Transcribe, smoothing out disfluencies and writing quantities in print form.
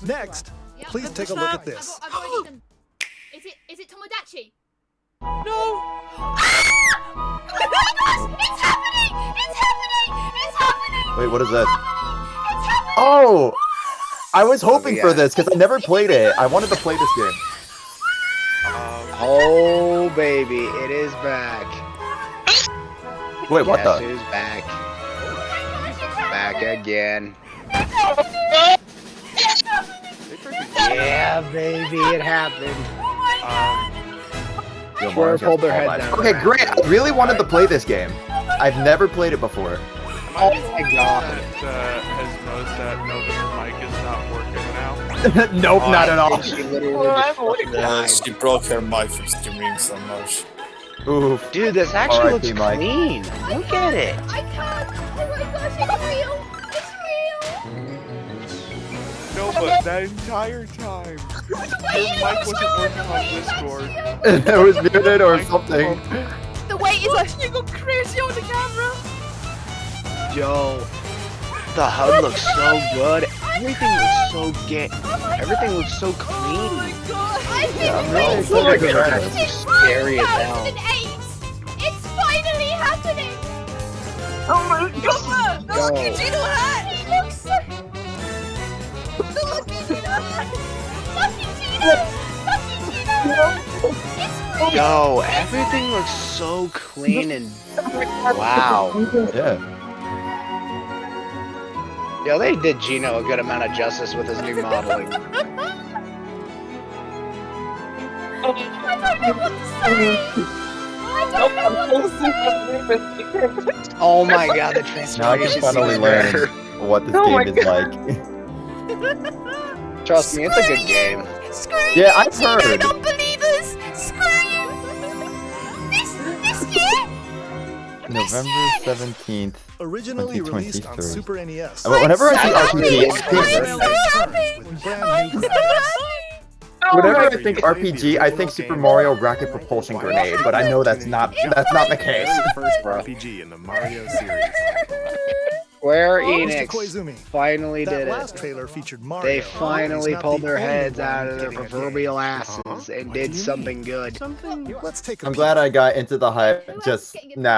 Next, Yep, please I've take a got- look at this. I've already done. Is it Tomodachi? No! Ah! It's happening! It's happening! It's happening! Wait, what is this? It's happening! Oh! I was hoping yeah. for this because I never played it. I wanted to play this game. Oh baby, it is back. Wait, what Guess the? who's back? Oh my gosh, it's Back happening! again. It's happening! It's happening! Yeah, baby, it happened. Oh my god! Yo, Swear Mars pulled their has head all down. that. Okay, great. I really wanted to play this game. I've never played it before. Oh my god. Has noticed that Nova's mic is not working now. Nope, not at all. She literally just fucking died. She broke her mic from streaming so much. Oof. Dude, this actually looks R.I.P. Mike. clean. Look at it. I can't! Oh my gosh, it's real! It's real! No, but that entire time, her mic wasn't working on Discord. It was muted or something. The weight is actually go crazy on the camera! Yo, the HUD looks so good. Everything looks so Everything looks so Oh clean. my god! I've been I'm waiting really for excited. it It's since scary as hell. 2008! It's finally happening! Oh my god! The Lucky Gino hat! He looks so... The Lucky Gino hat! Lucky Gino! Lucky Gino hat! It's real! Yo, everything looks so clean and wow. Yeah. Yo, they did Gino a good amount of justice with his new modeling. I don't know what to say! I don't know what to say! Oh my god, the Now I transformation can finally scenes learn are- what this Oh my game is like. Trust me, it's a good game. Screw Yeah, you, I've Gino heard. non-believers! Screw you! This year? November 17th. Originally released on 2023. Super NES. Whenever I see I'm RPG, so I think, happy! With brand I'm new so happy! whenever I think RPG, I think Super Mario Rocket Propulsion Grenade, but I know that's not the case. First RPG in the Mario series. Square Mr. Enix Koizumi, finally that did last it. trailer featured Mario. They He's finally not pulled the their only heads one out of their getting a proverbial game. asses and did something good. Let's take a I'm peek. glad I got into the hype just now.